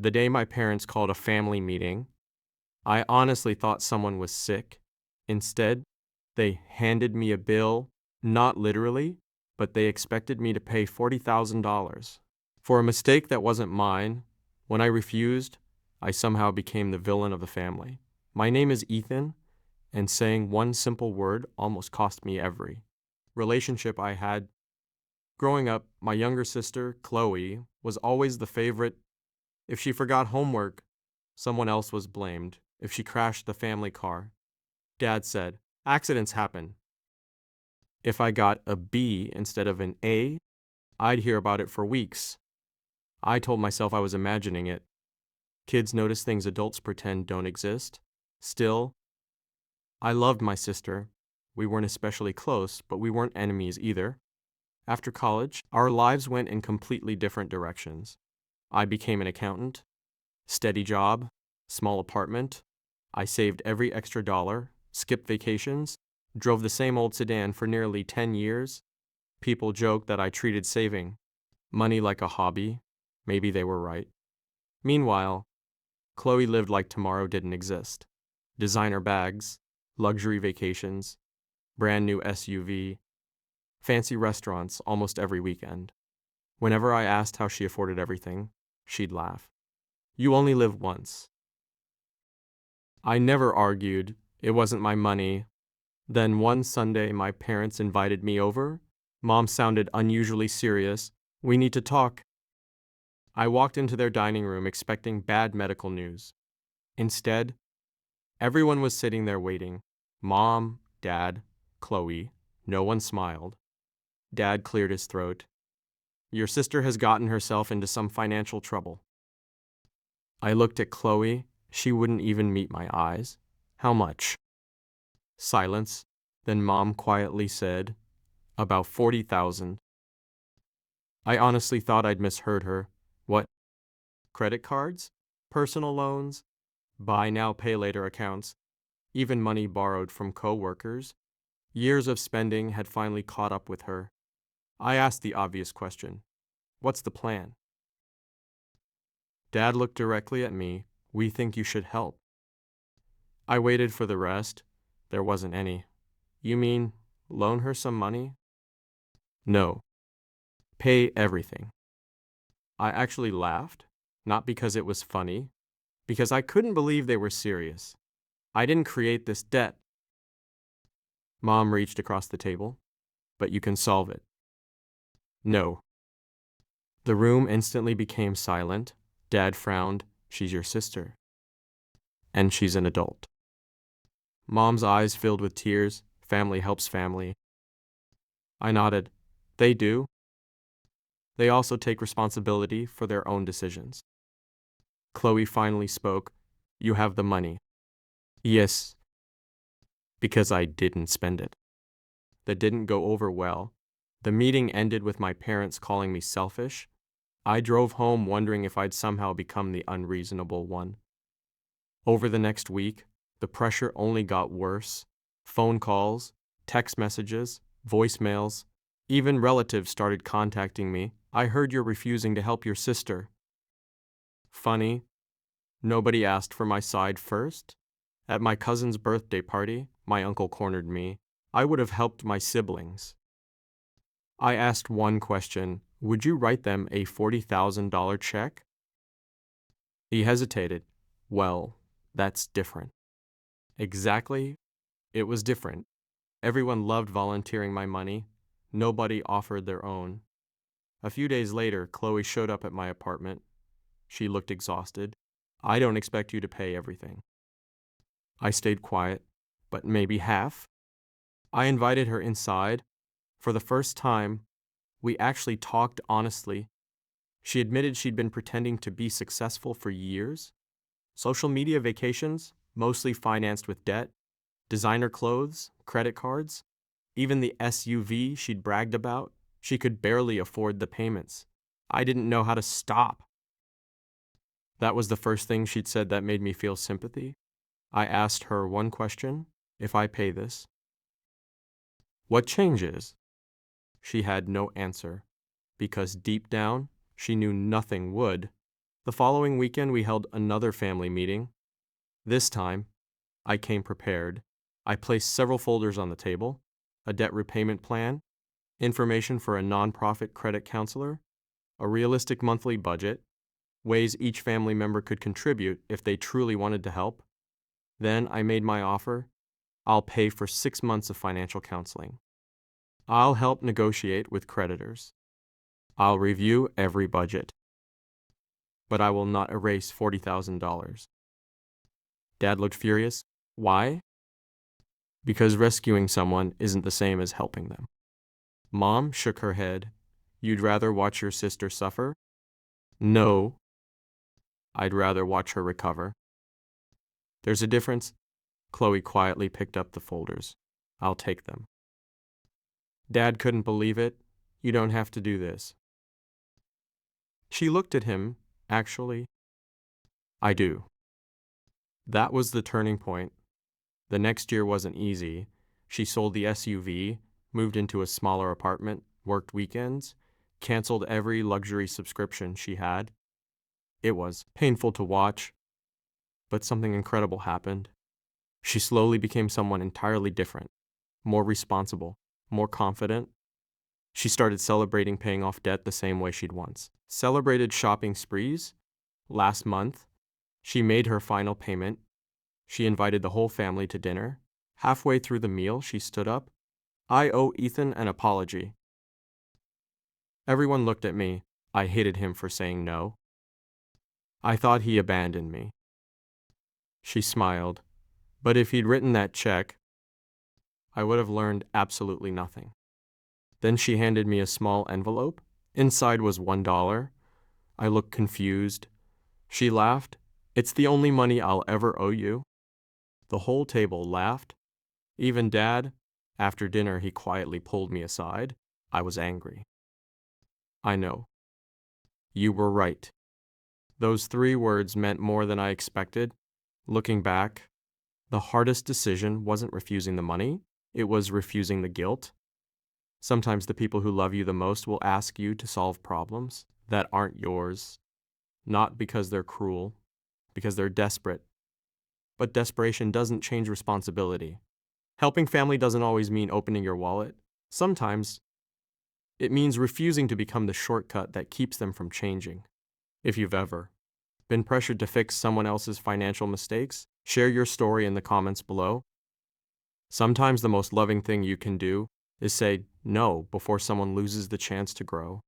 The day my parents called a family meeting, I honestly thought someone was sick. Instead, they handed me a bill, not literally, but they expected me to pay $40,000. For a mistake that wasn't mine, when I refused, I somehow became the villain of the family. My name is Ethan, and saying one simple word almost cost me every relationship I had. Growing up, my younger sister, Chloe, was always the favorite. If she forgot homework, someone else was blamed. If she crashed the family car, Dad said, accidents happen. If I got a B instead of an A, I'd hear about it for weeks. I told myself I was imagining it. Kids notice things adults pretend don't exist. Still, I loved my sister. We weren't especially close, but we weren't enemies either. After college, our lives went in completely different directions. I became an accountant, steady job, small apartment. I saved every extra dollar, skipped vacations, drove the same old sedan for nearly 10 years. People joked that I treated saving money like a hobby. Maybe they were right. Meanwhile, Chloe lived like tomorrow didn't exist. Designer bags, luxury vacations, brand new SUV, fancy restaurants almost every weekend. Whenever I asked how she afforded everything, she'd laugh. You only live once. I never argued. It wasn't my money. Then one Sunday, my parents invited me over. Mom sounded unusually serious. We need to talk. I walked into their dining room expecting bad medical news. Instead, everyone was sitting there waiting. Mom, Dad, Chloe. No one smiled. Dad cleared his throat. Your sister has gotten herself into some financial trouble. I looked at Chloe. She wouldn't even meet my eyes. How much? Silence. Then Mom quietly said, about 40,000. I honestly thought I'd misheard her. What? Credit cards? Personal loans? Buy now, pay later accounts? Even money borrowed from coworkers? Years of spending had finally caught up with her. I asked the obvious question. What's the plan? Dad looked directly at me. We think you should help. I waited for the rest. There wasn't any. You mean loan her some money? No. Pay everything. I actually laughed, not because it was funny, because I couldn't believe they were serious. I didn't create this debt. Mom reached across the table. But you can solve it. No. The room instantly became silent. Dad frowned. She's your sister. And she's an adult. Mom's eyes filled with tears. Family helps family. I nodded. They do. They also take responsibility for their own decisions. Chloe finally spoke. You have the money. Yes, because I didn't spend it. That didn't go over well. The meeting ended with my parents calling me selfish. I drove home wondering if I'd somehow become the unreasonable one. Over the next week, the pressure only got worse. Phone calls, text messages, voicemails. Even relatives started contacting me. I heard you're refusing to help your sister. Funny, nobody asked for my side first. At my cousin's birthday party, my uncle cornered me. I would have helped my siblings. I asked one question. Would you write them a $40,000 check? He hesitated. Well, that's different. Exactly. It was different. Everyone loved volunteering my money. Nobody offered their own. A few days later, Chloe showed up at my apartment. She looked exhausted. I don't expect you to pay everything. I stayed quiet, but maybe half. I invited her inside. For the first time, we actually talked honestly. She admitted she'd been pretending to be successful for years. Social media vacations, mostly financed with debt, designer clothes, credit cards, even the SUV she'd bragged about, she could barely afford the payments. I didn't know how to stop. That was the first thing she'd said that made me feel sympathy. I asked her one question, if I pay this, what changes? She had no answer, because deep down, she knew nothing would. The following weekend, we held another family meeting. This time, I came prepared. I placed several folders on the table: a debt repayment plan, information for a nonprofit credit counselor, a realistic monthly budget, ways each family member could contribute if they truly wanted to help. Then I made my offer. I'll pay for 6 months of financial counseling. I'll help negotiate with creditors. I'll review every budget. But I will not erase $40,000. Dad looked furious. Why? Because rescuing someone isn't the same as helping them. Mom shook her head. You'd rather watch your sister suffer? No. I'd rather watch her recover. There's a difference. Chloe quietly picked up the folders. I'll take them. Dad couldn't believe it. You don't have to do this. She looked at him. Actually, I do. That was the turning point. The next year wasn't easy. She sold the SUV, moved into a smaller apartment, worked weekends, canceled every luxury subscription she had. It was painful to watch, but something incredible happened. She slowly became someone entirely different, more responsible, more confident. She started celebrating paying off debt the same way she'd once celebrated shopping sprees. Last month, she made her final payment. She invited the whole family to dinner. Halfway through the meal, she stood up. I owe Ethan an apology. Everyone looked at me. I hated him for saying no. I thought he abandoned me. She smiled. But if he'd written that check, I would have learned absolutely nothing. Then she handed me a small envelope. Inside was $1. I looked confused. She laughed. It's the only money I'll ever owe you. The whole table laughed. Even Dad. After dinner, he quietly pulled me aside. I was angry. I know. You were right. Those 3 words meant more than I expected. Looking back, the hardest decision wasn't refusing the money, it was refusing the guilt. Sometimes the people who love you the most will ask you to solve problems that aren't yours, not because they're cruel, because they're desperate. But desperation doesn't change responsibility. Helping family doesn't always mean opening your wallet. Sometimes it means refusing to become the shortcut that keeps them from changing. If you've ever been pressured to fix someone else's financial mistakes, share your story in the comments below. Sometimes the most loving thing you can do is say no before someone loses the chance to grow.